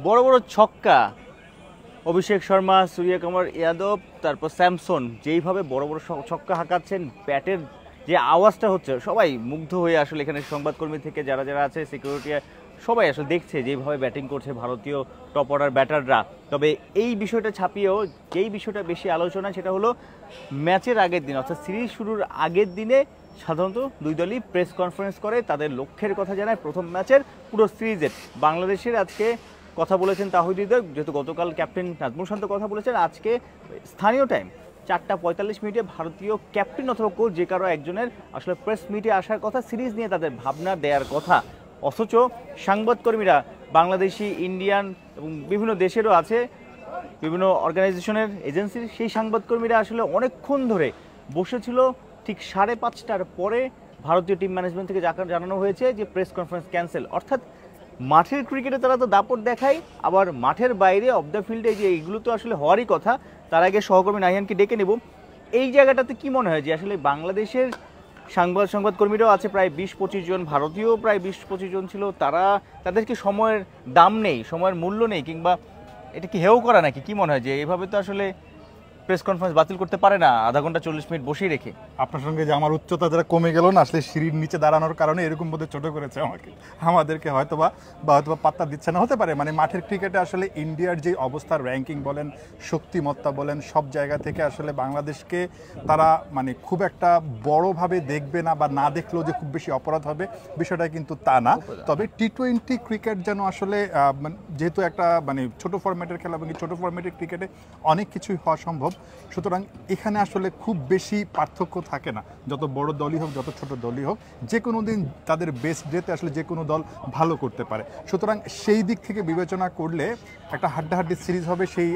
বড় বড় ছক্কা, অভিষেক শর্মা, সূর্যকুমার যাদব, তারপর স্যামসন যেইভাবে বড় বড় ছক্কা হাঁকাচ্ছেন, ব্যাটের যে আওয়াজটা হচ্ছে, সবাই মুগ্ধ হয়ে আসলে এখানে সংবাদকর্মী থেকে যারা যারা আছে, সিকিউরিটি, সবাই আসলে দেখছে যেভাবে ব্যাটিং করছে ভারতীয় টপ অর্ডার ব্যাটাররা। তবে এই বিষয়টা ছাপিয়েও যেই বিষয়টা বেশি আলোচনা, সেটা হলো ম্যাচের আগের দিন, অর্থাৎ সিরিজ শুরুর আগের দিনে সাধারণত দুই দলই প্রেস কনফারেন্স করে, তাদের লক্ষ্যের কথা জানায় প্রথম ম্যাচের পুরো সিরিজের। বাংলাদেশের আজকে কথা বলেছেন তাহিদ হৃদয়, যেহেতু গতকাল ক্যাপ্টেন নাজমুল শান্ত কথা বলেছেন, আজকে স্থানীয় টাইম 4:45 ভারতীয় ক্যাপ্টেন অথবা কোচ যে কারো একজনের আসলে প্রেস মিটে আসার কথা, সিরিজ নিয়ে তাদের ভাবনা দেওয়ার কথা। অথচ সাংবাদকর্মীরা বাংলাদেশি, ইন্ডিয়ান এবং বিভিন্ন দেশেরও আছে, বিভিন্ন অর্গানাইজেশনের এজেন্সির, সেই সাংবাদকর্মীরা আসলে অনেকক্ষণ ধরে বসেছিল। ঠিক 5:30টার পরে ভারতীয় টিম ম্যানেজমেন্ট থেকে জানানো হয়েছে যে প্রেস কনফারেন্স ক্যান্সেল। অর্থাৎ মাঠের ক্রিকেটে তারা তো দাপট দেখায়, আবার মাঠের বাইরে অফ দ্য ফিল্ডে যে এইগুলো তো আসলে হওয়ারই কথা। তার আগে সহকর্মী নাহিয়ানকে ডেকে নেব। এই জায়গাটাতে কি মনে হয় যে আসলে বাংলাদেশের সংবাদকর্মীরাও আছে প্রায় 20-25 জন, ভারতীয় প্রায় 20-25 জন ছিল, তাদেরকে সময়ের দাম নেই, সময়ের মূল্য নেই, কিংবা এটা কি হেও করা নাকি? কি মনে হয় যে এভাবে তো আসলে প্রেস কনফারেন্স বাতিল করতে পারে না আধা ঘন্টা 40 মিনিট বসেই রেখে? আপনার সঙ্গে যে আমার উচ্চতা যারা কমে গেল না, আসলে সিঁড়ির নিচে দাঁড়ানোর কারণে এরকম বোধহয় ছোট করেছে আমাদেরকে হয়তোবা পাত্তা দিচ্ছে না, হতে পারে। মানে মাঠের ক্রিকেটে আসলে ইন্ডিয়ার যে অবস্থার র্যাঙ্কিং বলেন, শক্তিমত্তা বলেন, সব জায়গা থেকে আসলে বাংলাদেশকে তারা মানে খুব একটা বড়ভাবে দেখবে না, বা না দেখলেও যে খুব বেশি অপরাধ হবে বিষয়টা কিন্তু তা না। তবে টি-20 ক্রিকেট যেন আসলে যেহেতু একটা মানে ছোট ফরম্যাটের খেলা, এবং ছোট ফরম্যাটের ক্রিকেটে অনেক কিছুই হওয়া সম্ভব, সুতরাং এখানে আসলে খুব বেশি পার্থক্য থাকে না। যত বড় দলই হোক, যত ছোট দলই হোক, যে কোনো দিন তাদের বেস্ট ডেতে আসলে যে কোনো দল ভালো করতে পারে। সুতরাং সেই দিক থেকে বিবেচনা করলে একটা হাড্ডাহাড্ডি সিরিজ হবে, সেই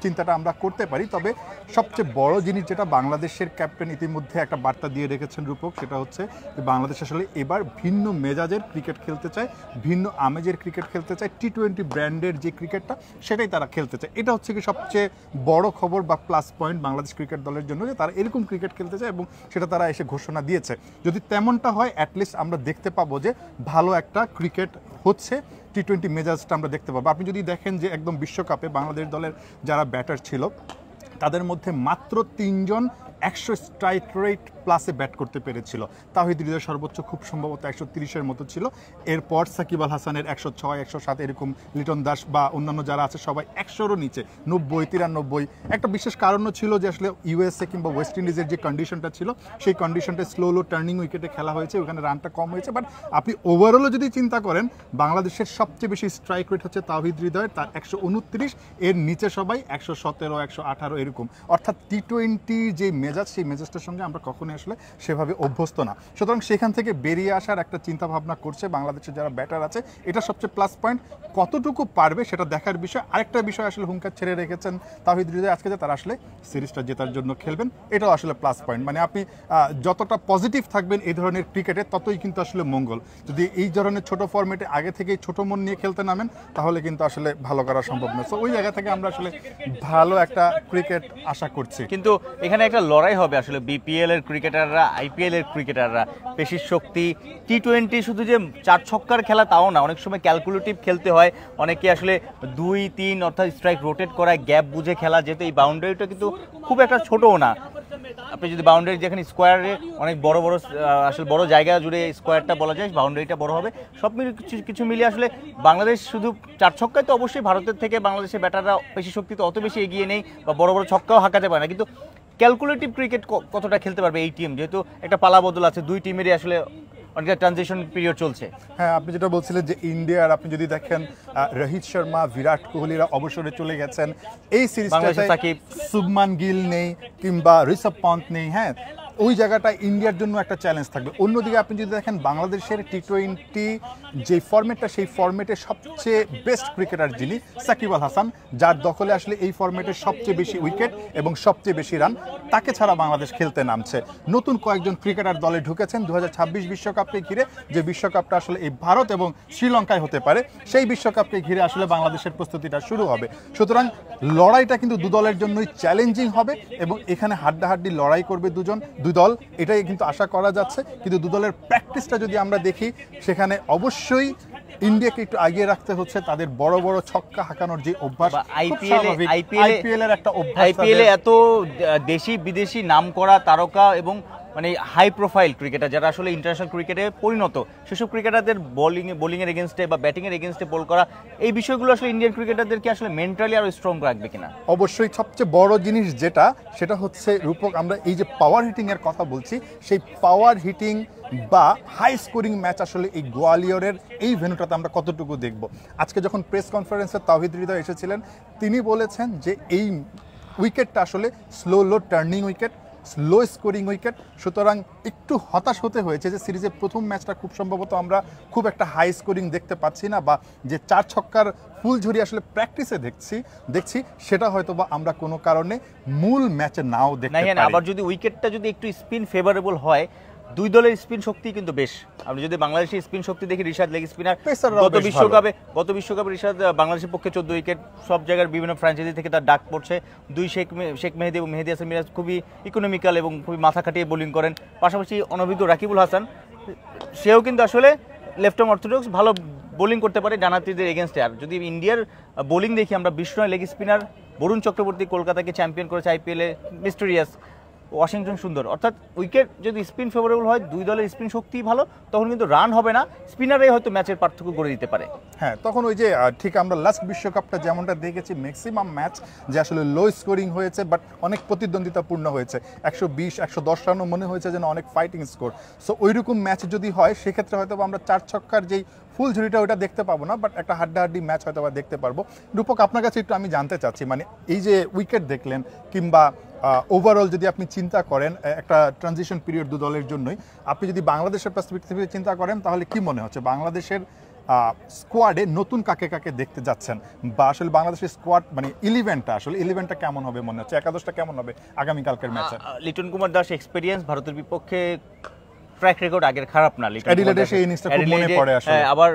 চিন্তাটা আমরা করতে পারি। তবে সবচেয়ে বড় জিনিস যেটা বাংলাদেশের ক্যাপ্টেন ইতিমধ্যে একটা বার্তা দিয়ে রেখেছেন রূপক, সেটা হচ্ছে যে বাংলাদেশ আসলে এবার ভিন্ন মেজাজের ক্রিকেট খেলতে চায়, ভিন্ন আমেজের ক্রিকেট খেলতে চায়, টি-20 ব্র্যান্ডের যে ক্রিকেটটা সেটাই তারা খেলতে চায়। এটা হচ্ছে কি সবচেয়ে বড় খবর বা প্লাস পয়েন্ট বাংলাদেশ ক্রিকেট দলের জন্য, যে তারা এরকম ক্রিকেট খেলতে চায়, এবং সেটা তারা এসে ঘোষণা দিয়েছে। যদি তেমনটা হয়, অ্যাটলিস্ট আমরা দেখতে পাবো যে ভালো একটা ক্রিকেট হচ্ছে, টি-20 মেজাজটা আমরা দেখতে পাবো। আপনি যদি দেখেন যে একদম বিশ্বকাপে বাংলাদেশ দলের যারা ব্যাটার ছিল, তাদের মধ্যে মাত্র 3 জন 100 স্ট্রাইক রেট প্লাসে ব্যাট করতে পেরেছিল। তাহিদ হৃদয় সর্বোচ্চ খুব সম্ভবত 130-এর মতো ছিল। এরপর সাকিব আল হাসানের 106, 107, এরকম লিটন দাস বা অন্যান্য যারা আছে সবাই 100-রও নিচে, 90, 93। একটা বিশেষ কারণও ছিল যে আসলে ইউএসএ কিংবা ওয়েস্ট ইন্ডিজের যে কন্ডিশনটা ছিল, সেই কন্ডিশনটা স্লো টার্নিং উইকেটে খেলা হয়েছে, ওখানে রানটা কম হয়েছে। বাট আপনি ওভারঅলও যদি চিন্তা করেন, বাংলাদেশের সবচেয়ে বেশি স্ট্রাইক রেট হচ্ছে তাহিদ হৃদয়ের, তার 129, এর নিচে সবাই 117, 118 এরকম। অর্থাৎ টি-20 যে মেজাজ, সেই মেজাজটার সঙ্গে আমরা কখনোই আসলে সেভাবে অভ্যস্ত না। সুতরাং সেখান থেকে বেরিয়ে আসার একটা চিন্তা ভাবনা করছে বাংলাদেশের যারা ব্যাটার আছে, এটা সবচেয়ে প্লাস পয়েন্ট। কতটুকু পারবে সেটা দেখার বিষয়। আরেকটা বিষয় আসলে হুঙ্কার ছেড়ে রেখেছেন তাহিদ হৃদয় আজকে, যে তারা আসলে সিরিজটা জেতার জন্য খেলবেন, এটাও আসলে প্লাস পয়েন্ট। মানে আপনি যতটা পজিটিভ থাকবেন এই ধরনের ক্রিকেটে, ততই কিন্তু আসলে মঙ্গল। যদি এই ধরনের ছোট ফরম্যাটে আগে থেকেই ছোট মন নিয়ে খেলতে নামেন, তাহলে কিন্তু আসলে ভালো করা সম্ভব না। সো ওই জায়গা থেকে আমরা আসলে ভালো একটা ক্রিকেট আশা করছি। কিন্তু এখানে একটা লড়াই হবে আসলে, বিপিএল এর ক্রিকেটাররা, আইপিএল এর ক্রিকেটাররা, পেশির শক্তি। টি-20 শুধু যে 4 ছক্কার খেলা তাও না, অনেক সময় ক্যালকুলেটিভ খেলতে হয়। অনেকে আসলে 2-3 অর্থাৎ স্ট্রাইক রোটেট করা, গ্যাপ বুঝে খেলা, যেহেতু এই বাউন্ডারিটা কিন্তু খুব একটা ছোটও না। আপনি যদি বাউন্ডারি, যেখানে স্কোয়ারে অনেক বড় বড় আসলে বড় জায়গা জুড়ে স্কোয়ারটা বলা যায়, বাউন্ডারিটা বড় হবে, সব কিছু মিলিয়ে আসলে বাংলাদেশ শুধু 4 ছক্কায় তো অবশ্যই ভারতের থেকে বাংলাদেশের ব্যাটাররা পেশি শক্তিতে অত বেশি এগিয়ে নেই, বা বড় বড় ছক্কাও হাঁকাতে পারে না। কিন্তু ক্যালকুলেটিভ ক্রিকেট কতটা খেলতে পারবে এই টিম, যেহেতু একটা পালা বদল আছে, দুই টিমেরই আসলে অনেকটা ট্রানজিশন পিরিয়ড চলছে। হ্যাঁ, আপনি যেটা বলছিলেন যে ইন্ডিয়ার, আপনি যদি দেখেন রোহিত শর্মা, বিরাট কোহলিরা অবসরে চলে গেছেন, এই সিরিজটাতে শুভমান গিল নেই কিংবা ঋষভ পন্থ নেই। হ্যাঁ, ওই জায়গাটা ইন্ডিয়ার জন্য একটা চ্যালেঞ্জ থাকবে। অন্যদিকে আপনি যদি দেখেন বাংলাদেশের টি-20 যে ফরম্যাটটা, সেই ফরম্যাটের সবচেয়ে বেস্ট ক্রিকেটার যিনি, সাকিব আল হাসান, যার দখলে আসলে এই ফরম্যাটের সবচেয়ে বেশি উইকেট এবং সবচেয়ে বেশি রান, তাকে ছাড়া বাংলাদেশ খেলতে নামছে। নতুন কয়েকজন ক্রিকেটার দলে ঢুকেছেন 2026 বিশ্বকাপকে ঘিরে, যে বিশ্বকাপটা আসলে এই ভারত এবং শ্রীলঙ্কায় হতে পারে, সেই বিশ্বকাপকে ঘিরে আসলে বাংলাদেশের প্রস্তুতিটা শুরু হবে। সুতরাং লড়াইটা কিন্তু দু দলের জন্যই চ্যালেঞ্জিং হবে, এবং এখানে হাড্ডাহাড্ডি লড়াই করবে দুই দল, এটাই কিন্তু আশা করা যাচ্ছে। কিন্তু দু দলের প্র্যাকটিসটা যদি আমরা দেখি, সেখানে অবশ্যই ইন্ডিয়াকে একটু আগিয়ে রাখতে হচ্ছে তাদের বড় বড় ছক্কা হাঁকানোর যে অভ্যাস, আইপিএল এর একটা অভ্যাস, আইপিএল এ এত দেশি বিদেশি নামকরা তারকা এবং মানে হাই প্রোফাইল ক্রিকেটার যারা আসলে ইন্টারন্যাশনাল ক্রিকেটে পরিণত, সেসব ক্রিকেটারদের বোলিং এর এগেনস্টে বা ব্যাটিং এর এগেনস্টে বল করা, এই বিষয়গুলো আসলে ইন্ডিয়ান ক্রিকেটারদেরকে আসলে মেন্টালি আরো স্ট্রং রাখবে কিনা? অবশ্যই সবচেয়ে বড় জিনিস যেটা, সেটা হচ্ছে রূপক, আমরা এই যে পাওয়ার হিটিং এর কথা বলছি, সেই পাওয়ার হিটিং বা হাই স্কোরিং ম্যাচ আসলে এই গোয়ালিয়রের এই ভেন্যুটাতে আমরা কতটুকু দেখব। আজকে যখন প্রেস কনফারেন্সে তাওহিদ হৃদয় এসেছিলেন, তিনি বলেছেন যে এই উইকেটটা আসলে slow turning wicket, slow scoring wicket, সুতরাং একটু হতাশ হতে হয়েছে যে সিরিজের প্রথম ম্যাচটা খুব সম্ভবত আমরা খুব একটা হাই স্কোরিং দেখতে পাচ্ছি না, বা যে 4 ছক্কার ফুলঝুরি আসলে প্র্যাকটিসে দেখছি সেটা হয়তো বা আমরা কোনো কারণে মূল ম্যাচে নাও দেখতে পারি। আবার যদি উইকেটটা যদি একটু স্পিন ফেভারেবল হয়, দুই দলের স্পিন শক্তি কিন্তু বেশ, আমরা যদি বাংলাদেশের স্পিন শক্তি দেখি, রিশাদ লেগ স্পিনার গত বিশ্বকাপে রিশাদ বাংলাদেশের পক্ষে 14 উইকেট, সব জায়গার বিভিন্ন ফ্র্যাঞ্চাইজি থেকে তার ডাক পড়ছে। দুই শেখ মেহেদী এবং মেহেদী হাসান মিরাজ খুবই ইকোনমিক্যাল এবং খুবই মাথা খাটিয়ে বোলিং করেন। পাশাপাশি অনভিজ্ঞ রাকিবুল হাসান, সেও কিন্তু আসলে লেফট আর্ম অর্থোডক্স, ভালো বোলিং করতে পারে ডানাতিদের এগেনস্টে। আর যদি ইন্ডিয়ার বোলিং দেখি আমরা, বিষ্ণয় লেগ স্পিনার, বরুণ চক্রবর্তী কলকাতাকে চ্যাম্পিয়ন করেছে আইপিএলে, মিস্টেরিয়াস, ওয়াশিংটন সুন্দর, অর্থাৎ উইকেট যদি স্পিন ফেভারেবল হয়, দুই দলের স্পিন শক্তি ভালো, তখন কিন্তু রান হবে না, স্পিনারই হয়তো ম্যাচের পার্থক্য করে দিতে পারে। হ্যাঁ, তখন ওই যে ঠিক আমরা লাস্ট বিশ্বকাপটা যেমনটা দেখেছি, ম্যাক্সিমাম ম্যাচ যে আসলে লো স্কোরিং হয়েছে, বাট অনেক প্রতিদ্বন্দ্বিতাপূর্ণ হয়েছে, 120-110 রানও মনে হয়েছে যেন অনেক ফাইটিং স্কোর। সো ওইরকম ম্যাচ যদি হয়, সেক্ষেত্রে হয়তো আমরা 4 ছক্কার যেই ফুল ঝুড়িটা ওইটা দেখতে পাবো না, বাট একটা হাড্ডাহাড্ডি ম্যাচ হয়তো বা দেখতে পারবো। রূপক, আপনার কাছে একটু আমি জানতে চাচ্ছি, মানে এই যে উইকেট দেখলেন, কিংবা ওভারঅল যদি আপনি চিন্তা করেন একটা ট্রানজিশন পিরিয়ড দু দলের জন্যই, আপনি যদি বাংলাদেশের পার্সপেক্টিভ থেকে চিন্তা করেন, তাহলে কি মনে হচ্ছে বাংলাদেশের স্কোয়াডে নতুন কাকে কাকে দেখতে যাচ্ছেন, বা আসলে বাংলাদেশের স্কোয়াড মানে ইলেভেনটা কেমন হবে মনে হচ্ছে, একাদশটা কেমন হবে আগামীকালকের ম্যাচে? লিটন কুমার দাস এক্সপেরিয়েন্স, ভারতের বিপক্ষে ট্র্যাক রেকর্ড আগের খারাপ না, আবার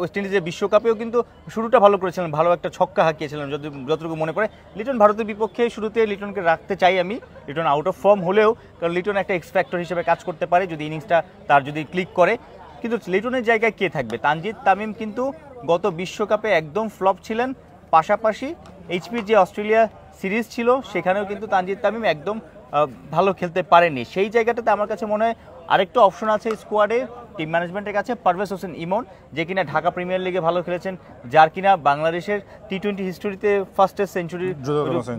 ওয়েস্ট ইন্ডিজের বিশ্বকাপেও কিন্তু শুরুটা ভালো করেছিলেন, ভালো একটা ছক্কা হাঁকিয়েছিলেন যতটুকু মনে পড়ে। লিটন ভারতের বিপক্ষে শুরুতে লিটনকে রাখতে চাই আমি, লিটন আউট অফ ফর্ম হলেও, কারণ লিটন একটা এক্স ফ্যাক্টর হিসেবে কাজ করতে পারে যদি ইনিংসটা তার যদি ক্লিক করে। কিন্তু লিটনের জায়গায় কে থাকবে? তানজিদ তামিম কিন্তু গত বিশ্বকাপে একদম ফ্লপ ছিলেন, পাশাপাশি এইচপির যে অস্ট্রেলিয়া সিরিজ ছিল সেখানেও কিন্তু তানজিদ তামিম একদম ভালো খেলতে পারেনি। সেই জায়গাটাতে আমার কাছে মনে হয় আরেকটা অপশন আছে স্কোয়াডে, টিম ম্যানেজমেন্টের কাছে, পারভেজ হোসেন ইমন, যে কিনা ঢাকা প্রিমিয়ার লিগে ভালো খেলেছেন, যার কিনা বাংলাদেশের টি-20 হিস্টোরিতে ফার্স্টেস্ট সেঞ্চুরি,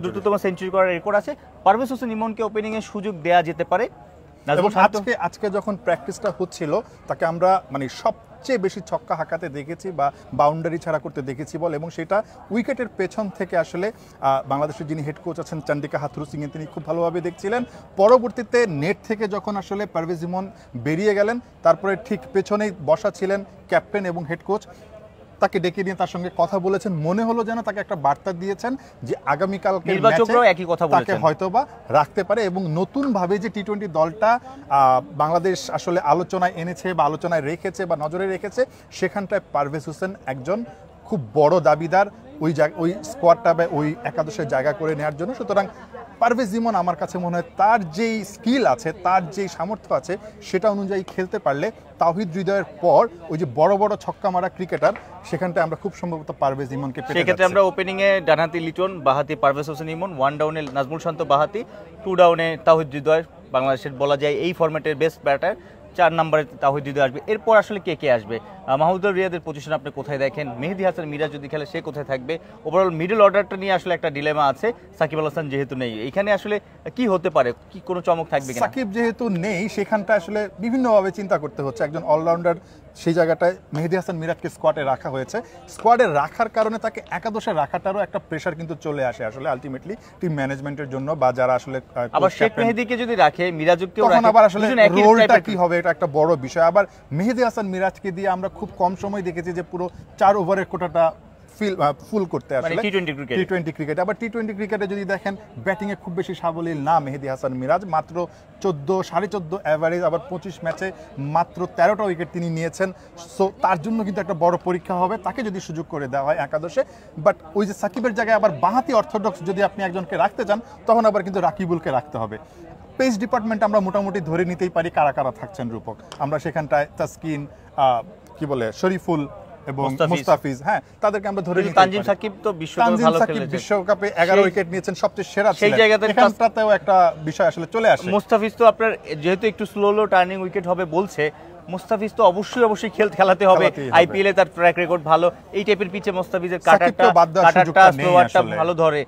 দ্রুততম সেঞ্চুরি করার রেকর্ড আছে। পারভেজ হোসেন ইমনকে ওপেনিংয়ে সুযোগ দেওয়া যেতে পারে। আজকে যখন প্র্যাকটিসটা হচ্ছিল, তাকে আমরা মানে সবচেয়ে বেশি ছক্কা হাঁকাতে দেখেছি বা বাউন্ডারি ছাড়া করতে দেখেছি বল, এবং সেটা উইকেটের পেছন থেকে আসলে বাংলাদেশের যিনি হেড কোচ আছেন চন্ডিকা হাথুরু সিং, তিনি খুব ভালোভাবে দেখছিলেন। পরবর্তীতে নেট থেকে যখন আসলে পারভেজ ইমন বেরিয়ে গেলেন, তারপরে ঠিক পেছনেই বসা ছিলেন ক্যাপ্টেন এবং হেড কোচ, তাকে ডেকে নিয়ে তার সঙ্গে কথা বলেছেন। মনে হলো যেন তাকে একটা বার্তা দিয়েছেন যে আগামীকালকে একই কথা তাকে হয়তোবা রাখতে পারে, এবং নতুনভাবে যে টি-20 দলটা বাংলাদেশ আসলে আলোচনায় এনেছে বা আলোচনায় রেখেছে বা নজরে রেখেছে, সেখানটায় পারভেজ হোসেন একজন খুব বড় দাবিদার ওই স্কোয়াডটা বা ওই একাদশের জায়গা করে নেওয়ার জন্য। সুতরাং পারভেজ ইমন আমার কাছে মনে হয় তার যেই স্কিল আছে, তার যেই সামর্থ্য আছে, সেটা অনুযায়ী খেলতে পারলে তাওহিদ হৃদয়ের পর ওই যে বড় বড় ছক্কা মারা ক্রিকেটার, সেখানটায় আমরা খুব সম্ভবত পারভেজ ইমনকে পেতে যাচ্ছি। সেক্ষেত্রে আমরা ওপেনিং এ ডানহাতি লিটন, বাহাতি পারভেজ হোসেন ইমন, 1 ডাউনে নাজমুল শান্ত বাহাতি, 2 ডাউনে তাওহিদ হৃদয়, বাংলাদেশের বলা যায় এই ফরম্যাটের বেস্ট ব্যাটার। 4 নম্বরে তাওহিদ হৃদয় আসবে। এরপর আসলে কে আসবে? মাহমুদুল রিয়াদের পজিশন আপনি কোথায় দেখেন? মেহেদী হাসান মিরাজ যদি খেলে সে কোথায় থাকবে? ওভারঅল মিডল অর্ডারটা নিয়ে আসলে একটা ডিলেমা আছে, সাকিব আল হাসান যেহেতু নেই, এখানে আসলে কি হতে পারে, কি কোনো চমক থাকবে কিনা? সাকিব যেহেতু নেই, সেখানটা আসলে বিভিন্নভাবে চিন্তা করতে হচ্ছে। একজন অলরাউন্ডার, সেই জায়গাটায় মেহেদী হাসান মিরাজকে স্কোয়াডে রাখা হয়েছে। স্কোয়াডে রাখার কারণে তাকে একাদশে রাখাটারও একটা প্রেশার কিন্তু চলে আসে আসলে আলটিমেটলি টিম ম্যানেজমেন্টের জন্য, বা যারা আসলে আবার শেখ মেহেদীকে যদি রাখে, মিরাজকেও রাখে, তখন আবার আসলে রোলটা কি হবে, এটা একটা বড় বিষয়। আবার মেহেদী হাসান মিরাজকে দিয়ে আমরা খুব কম সময় দেখেছি যে পুরো 4 ওভারের কোটাটা ফুল করতে আসলে টি-20 ক্রিকেট। আবার টি-20 ক্রিকেটে যদি দেখেন, ব্যাটিংয়ে খুব বেশি সাবলীল না মেহেদী হাসান মিরাজ, মাত্র 14-14.5 অ্যাভারেজ, আবার 25 ম্যাচে মাত্র 13টা উইকেট তিনি নিয়েছেন। সো তার জন্য কিন্তু একটা বড় পরীক্ষা হবে তাকে যদি সুযোগ করে দেওয়া হয় একাদশে। বাট ওই যে সাকিবের জায়গায় আবার বাঁহাতি অর্থোডক্স যদি আপনি একজনকে রাখতে চান, তখন আবার কিন্তু রাকিবুলকে রাখতে হবে। পেস ডিপার্টমেন্ট আমরা মোটামুটি ধরে নিতেই পারি কারা কারা থাকছেন রূপক। আমরা সেখানটায় তাসকিন, কি বলে, শরীফুল, এবং মুস্তাফিজ, হ্যাঁ তাদেরকে আমরা ধরে নিতে পারি। তানজিম সাকিব তো বিশ্বকাপে ভালো খেলেছে, বিশ্বকাপে 11 উইকেট নিয়েছেন, সবচেয়ে সেরা ছিলেন। সেই এখানটাতেও একটা বিষয় আসলে চলে আসে। মুস্তাফিজ তো আপনার যেহেতু একটু স্লো টার্নিং উইকেট হবে বলছে, মুস্তাফিজ তো অবশ্যই খেলাতে হবে। আইপিএল এ তার ট্র্যাক রেকর্ড ভালো, এই টাইপের পিচে মুস্তাফিজের কাটারটা স্লোয়ারটা ভালো ধরে।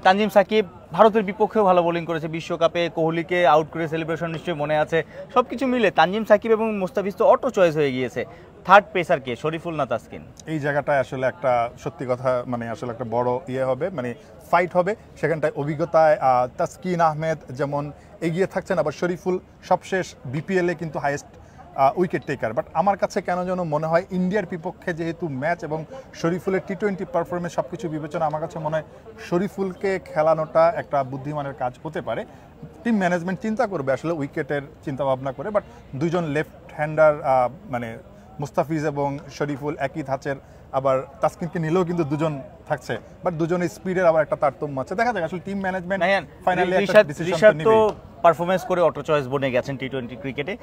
তানজিম সাকিব ভারতের বিপক্ষেও ভালো বোলিং করেছে বিশ্বকাপে, কোহলিকে আউট করে সেলিব্রেশন নিশ্চয়ই মনে আছে। সবকিছু মিলে তানজিম সাকিব এবং মুস্তাফিজ তো অটো চয়েস হয়ে গিয়েছে। থার্ড পেসার কে, শরীফুল না তাসকিন? এই জায়গাটায় আসলে একটা সত্যি কথা, মানে আসলে একটা বড় হবে, মানে ফাইট হবে সেখানটায়। অভিজ্ঞতায় তাসকিন আহমেদ যেমন এগিয়ে থাকছেন, আবার শরীফুল সবশেষ বিপিএলে কিন্তু হাইয়েস্ট উইকেট টেকার। বাট আমার কাছে কেন যেন মনে হয় ইন্ডিয়ার বিপক্ষে যেহেতু ম্যাচ এবং শরীফুলের টি-20 পারফরমেন্স সব কিছু বিবেচনা, আমার কাছে মনে হয় শরীফুলকে খেলানোটা একটা বুদ্ধিমানের কাজ হতে পারে। টিম ম্যানেজমেন্ট চিন্তা করবে আসলে উইকেটের চিন্তা ভাবনা করে, বাট দুইজন লেফট হ্যান্ডার মানে মুস্তাফিজ এবং শরীফুল একই ধাঁচের, আবার তাসকিনকে নিলেও কিন্তু দুজন থাকছে, বাট দুজনের স্পিডের আবার একটা তারতম্য আছে। দেখা যাক আসলে টিম ম্যানেজমেন্ট ফাইনালি একটা ডিসিশন নেবে। পারফরমেন্স করে অটো চয়েস বনে গেছেন টি-20 ক্রিকেটে।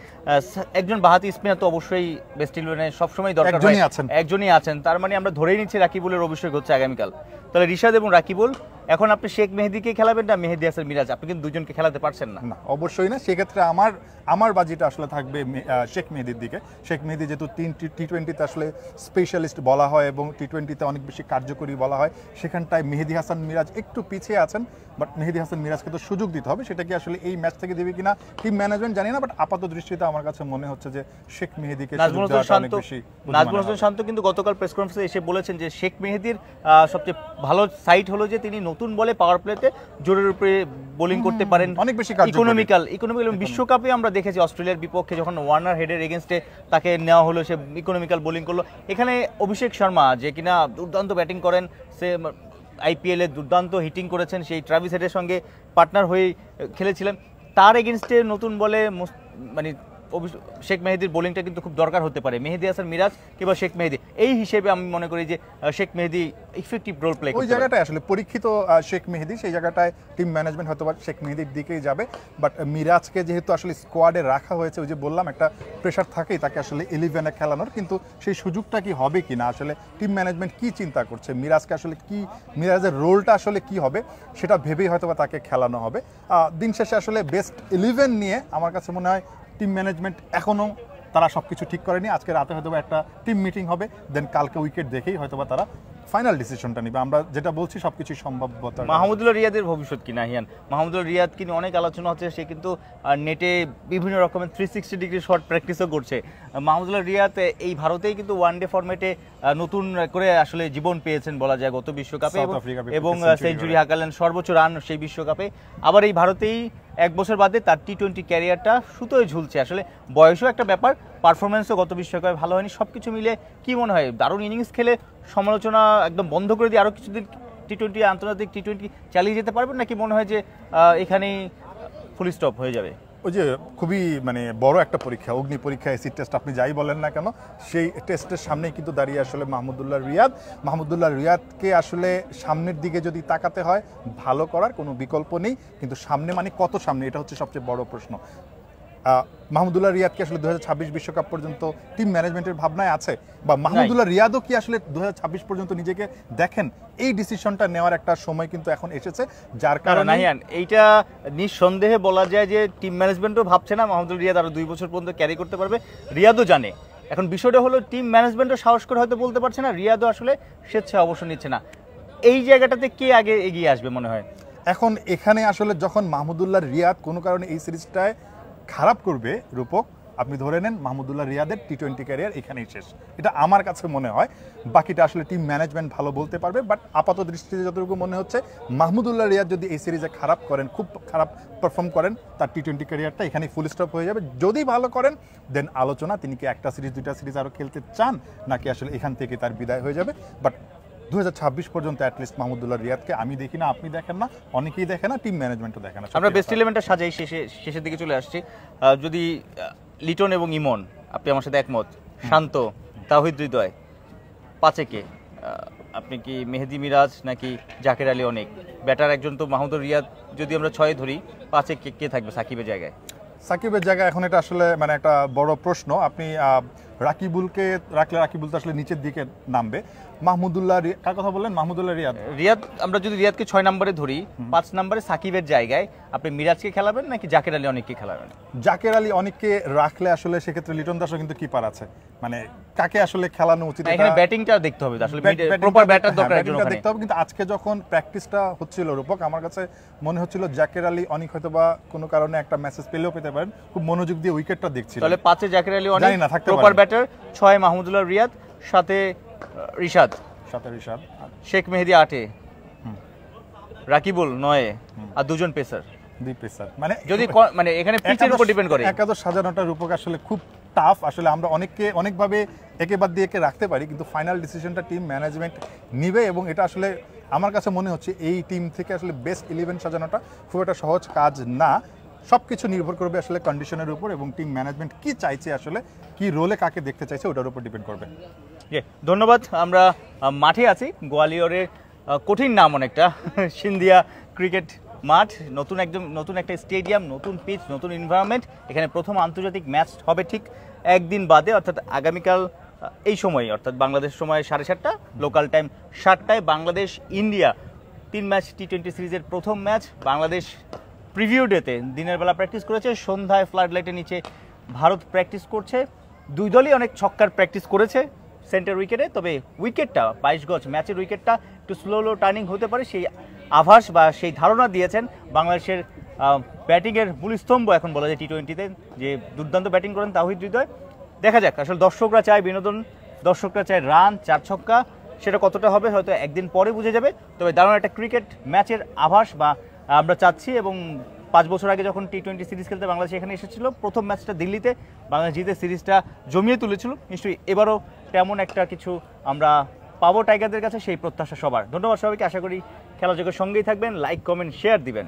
একজন বাহাতি স্পিনার তো অবশ্যই বেস্ট ইলেভেনে সবসময় দরকার হয়, একজনই আছেন। তার মানে আমরা ধরেই নিচ্ছি রাকিবুলের অভিষেক হচ্ছে আগামীকাল। তাহলে রিশাদ এবং রাকিবুল, এখন আপনি শেখ মেহেদীকে খেলাবেন না মেহেদী হাসান মিরাজ? আপনি কিন্তু দুজনকে খেলাতে পারছেন না। অবশ্যই না। সেক্ষেত্রে আমার বাজিটা আসলে থাকবে শেখ মেহেদীর দিকে। শেখ মেহেদী যেহেতু টি-20তে আসলে স্পেশালিস্ট বলা হয় এবং টি-20তে অনেক বেশি কার্যকরী বলা হয়, সেখানটায় মেহেদী হাসান মিরাজ একটু পিছিয়ে আছেন। বাট মেহেদী হাসান মিরাজকে তো সুযোগ দিতে হবে, সেটা কি আসলে এই ম্যাচ থেকে দেবে কিনা টিম ম্যানেজমেন্ট জানি না। বাট আপাত দৃষ্টিতে আমার কাছে মনে হচ্ছে যে শেখ মেহেদীকে নাজমুল হোসেন শান্ত কিন্তু গতকাল প্রেস কনফারেন্সে এসে বলেছেন যে শেখ মেহেদীর সবচেয়ে ভালো সাইড হলো যে তিনি নতুন বলে পাওয়ার প্লেতে জোরের উপরে বোলিং করতে পারেন, অনেক বেশি ইকোনমিক্যাল। বিশ্বকাপে আমরা দেখেছি অস্ট্রেলিয়ার বিপক্ষে যখন ওয়ার্নার হেডের এগেইনস্টে তাকে নেওয়া হলো, সে ইকোনমিক্যাল বোলিং করলো। এখানে অভিষেক শর্মা যে কিনা দুর্দান্ত ব্যাটিং করেন, সে আইপিএল এ দুর্দান্ত হিটিং করেছেন, সেই ট্রাভিস হেডের সঙ্গে পার্টনার হয়ে খেলেছিলেন, তার এগেইনস্টে নতুন বলে মানে শেখ মেহেদীর বোলিংটা কিন্তু খুব দরকার হতে পারে। মেহেদী হাসান মিরাজ কিংবা শেখ মেহেদী, এই হিসেবে আমি মনে করি যে শেখ মেহেদী ইফেক্টিভ রোল প্লে করতে পারে। ওই জায়গাটায় আসলে পরীক্ষিত শেখ মেহেদী, সেই জায়গাটায় টিম ম্যানেজমেন্ট হয়তো শেখ মেহেদীর দিকেই যাবে। বাট মিরাজকে যেহেতু আসলে স্কোয়াডে রাখা হয়েছে, ওই যে বললাম একটা প্রেশার থাকেই তাকে আসলে 11-এ খেলানোর, কিন্তু সেই সুযোগটা কি হবে কিনা আসলে টিম ম্যানেজমেন্ট কি চিন্তা করছে, মিরাজকে আসলে কি, মিরাজের রোলটা আসলে কি হবে সেটা ভেবেই হয়তো তাকে খেলানো হবে। দিন শেষে আসলে বেস্ট 11 নিয়ে আমার কাছে মনে হয় টিম ম্যানেজমেন্ট এখনও তারা সবকিছু ঠিক করেনি। আজকে রাতে হয়তো একটা টিম মিটিং হবে, দেন কালকে উইকেট দেখেই হয়তো তারা ফাইনাল ডিসিশনটা নিবে। আমরা যেটা বলছি সবকিছুই সম্ভাব্যতা। মাহমুদুল্লাহ রিয়াদের ভবিষ্যৎ কি নাহিয়ান? মাহমুদুল্লাহ রিয়াদ কিন্তু অনেক আলোচনা হচ্ছে, সে কিন্তু নেটে বিভিন্ন রকমের 360 ডিগ্রি শট প্র্যাকটিসও করছে। মাহমুদুল্লাহ রিয়াদ এই ভারতেই কিন্তু ওয়ানডে ফরম্যাটে নতুন করে আসলে জীবন পেয়েছেন বলা যায় গত বিশ্বকাপে, এবং সেঞ্চুরি হাঁকালেন, সর্বোচ্চ রান সেই বিশ্বকাপে। আবার এই ভারতেই এক বছর বাদে তার টি-20 ক্যারিয়ারটা সুতোয় ঝুলছে। আসলে বয়সও একটা ব্যাপার, পারফরমেন্সও গত বিশ্বকাপে ভালো হয়নি। সবকিছু মিলে কি মনে হয়, দারুণ ইনিংস খেলে সমালোচনা একদম বন্ধ করে দিয়ে আরও কিছুদিন টি-20 আন্তর্জাতিক টি-20 চালিয়ে যেতে পারবেন, নাকি মনে হয় যে এখানেই ফুল স্টপ হয়ে যাবে? ওই যে খুবই মানে বড় একটা পরীক্ষা, অগ্নি পরীক্ষা, এসিড টেস্ট আপনি যাই বলেন না কেন, সেই টেস্টের সামনেই কিন্তু দাঁড়িয়ে আসলে মাহমুদুল্লাহ রিয়াদকে আসলে সামনের দিকে যদি তাকাতে হয়, ভালো করার কোনো বিকল্প নেই, কিন্তু সামনে মানে কত সামনে, এটা হচ্ছে সবচেয়ে বড় প্রশ্ন। মাহমুদুল্লাহ রিয়াদকে আসলে 2026 বিশ্বকাপ পর্যন্ত টিম ম্যানেজমেন্টের ভাবনায় আছে, বা মাহমুদুল্লাহ রিয়াদও কি আসলে 2026 পর্যন্ত নিজেকে দেখেন? এই ডিসিশনটা নেওয়ার একটা সময় কিন্তু এখন এসেছে, যার কারণে এইটা নিঃসন্দেহে বলা যায় যে টিম ম্যানেজমেন্টও ভাবছে না মাহমুদুল্লাহ রিয়াদ আরো 2 বছর পর্যন্ত ক্যারি করতে পারবে। রিয়াদও জানে। এখন বিষয়টা হলো টিম ম্যানেজমেন্টও সাহস করে হয়তো বলতে পারছে না, রিয়াদও আসলে স্বেচ্ছায় অবসর নিচ্ছে না। এই জায়গাটাতে কে আগে এগিয়ে আসবে মনে হয়? এখন এখানে আসলে যখন মাহমুদুল্লাহ রিয়াদ কোনো কারণে এই সিরিজটায় খারাপ করবে, রূপক আপনি ধরে নেন মাহমুদুল্লাহ রিয়াদের টি-20 ক্যারিয়ার এখানেই শেষ, এটা আমার কাছে মনে হয়। বাকিটা আসলে টিম ম্যানেজমেন্ট ভালো বলতে পারবে। বাট আপাত দৃষ্টিতে যতটুকু মনে হচ্ছে, মাহমুদুল্লাহ রিয়াদ যদি এই সিরিজে খারাপ করেন, খুব খারাপ পারফর্ম করেন, তার টি-20 ক্যারিয়ারটা এখানেই ফুল স্টপ হয়ে যাবে। যদি ভালো করেন, দেন আলোচনা তিনি কি একটা সিরিজ 2টা সিরিজ আরও খেলতে চান, নাকি আসলে এখান থেকে তার বিদায় হয়ে যাবে। বাট 2026 পর্যন্ত অ্যাটলিস্ট মাহমুদুল্লাহ রিয়াদকে আমি দেখি না, আপনি দেখেন না, অনেকেই দেখে না, টিম ম্যানেজমেন্টও দেখে না। আমরা বেস্ট ইলেভেনটা সাজাই শেষের দিকে চলে আসছি। যদি লিটন এবং ইমন, আপনি আমার সাথে একমত, শান্ত, তাওহিদ হৃদয়, পাঁচেকে আপনি কি মেহেদী মিরাজ নাকি জাকের আলী অনেক? ব্যাটার একজন তো মাহমুদুল্লাহ রিয়াদ, যদি আমরা 6 ধরি, 5-এ কে থাকবে সাকিবের জায়গায়? সাকিবের জায়গায় এখন এটা আসলে মানে একটা বড় প্রশ্ন। আপনি রাকিবুলকে রাখলে রাকিবুল তো আসলে নিচের দিকে নামবে। মাহমুদুল্লাহ কার কথা বললেন? মাহমুদুল্লাহ রিয়াদ। রিয়াদ, আমরা যদি রিয়াদকে 6 নম্বরে ধরি, 5 নম্বরে সাকিবের জায়গায় আপনি মিরাজকে খেলাবেন নাকি জাকের আলী অনেককে খেলাবেন? জাকের আলী অনেককে রাখলে আসলে সেক্ষেত্রে লিটন দাসও কিন্তু কিপার আছে, মানে কাকে আসলে খেলানো উচিত এখানে ব্যাটিংটা দেখতে হবে, আসলে প্রপার ব্যাটার দরকার একজন ওখানে দেখতে হবে। কিন্তু আজকে যখন প্র্যাকটিসটা হচ্ছিল রূপক, আমার কাছে মনে হচ্ছিল জাকের আলী অনেক হয়তোবা কোনো কারণে একটা মেসেজ পেলেও পেতে পারেন, খুব মনোযোগ দিয়ে উইকেটটা দেখছিল। তাহলে 5 এ জাকের আলী অনেক প্রপার ব্যাটার, 6 মাহমুদুল্লাহ রিয়াদ, সাথে রিশাদ, শেখ মেহেদী 8 এ, রাকিবুল 9 এ, আর 2 জন পেসার। মানে যদি মানে এখানে পিচের উপর ডিপেন্ড করে, একাদশ সাজানোটা রূপক আসলে খুব টাফ। আসলে আমরা অনেকভাবে একে বাদ দিয়ে একে রাখতে পারি, কিন্তু ফাইনাল ডিসিশনটা টিম ম্যানেজমেন্ট নিবে, এবং এটা আসলে আমার কাছে মনে হচ্ছে এই টিম থেকে আসলে বেস্ট 11 সাজানোটা খুব একটা সহজ কাজ না। সব কিছু নির্ভর করবে আসলে কন্ডিশনের উপর, এবং টিম ম্যানেজমেন্ট কি চাইছে, আসলে কি রোলে কাকে দেখতে চাইছে, ওটার উপর ডিপেন্ড করবে। ধন্যবাদ। আমরা মাঠে আছি, গোয়ালিয়রের কঠিন নাম অনেকটা, সিন্ধিয়া ক্রিকেট মাঠ, নতুন একটা স্টেডিয়াম, নতুন পিচ, নতুন এনভায়রনমেন্ট। এখানে প্রথম আন্তর্জাতিক ম্যাচ হবে ঠিক একদিন বাদে, অর্থাৎ আগামীকাল এই সময়, অর্থাৎ বাংলাদেশ সময় 7:30, লোকাল টাইম 7টায় বাংলাদেশ ইন্ডিয়া 3 ম্যাচ টি20 সিরিজের প্রথম ম্যাচ। বাংলাদেশ প্রিভিউ ডেতে দিনের বেলা প্র্যাকটিস করেছে, সন্ধ্যায় ফ্লাড লাইটের নিচে ভারত প্র্যাকটিস করছে। দুই দলই অনেক ছক্কার প্র্যাকটিস করেছে সেন্টার উইকেটে, তবে উইকেটটা 22 গজ ম্যাচের উইকেটটা একটু স্লো টার্নিং হতে পারে, সেই আভাস বা সেই ধারণা দিয়েছেন বাংলাদেশের ব্যাটিংয়ের মূল স্তম্ভ এখন বলা যায় টি20তে, যে দুর্দান্ত ব্যাটিং করেন তাওহিদ হৃদয়। দেখা যাক, আসলে দর্শকরা চায় বিনোদন, দর্শকরা চায় রান, 4 ছক্কা, সেটা কতটা হবে হয়তো একদিন পরে বুঝে যাবে। তবে দারুণ একটা ক্রিকেট ম্যাচের আভাস বা আমরা চাচ্ছি, এবং 5 বছর আগে যখন টি20 সিরিজ খেলতে বাংলাদেশ এখানে এসেছিল, প্রথম ম্যাচটা দিল্লিতে বাংলাদেশ জিতে সিরিজটা জমিয়ে তুলেছিল। নিশ্চয়ই এবারও তেমন একটা কিছু আমরা পাবো টাইগারদের কাছে, সেই প্রত্যাশা সবার। ধন্যবাদ সবাইকে, আশা করি খেলা জগতের সঙ্গেই থাকবেন, লাইক কমেন্ট শেয়ার দিবেন।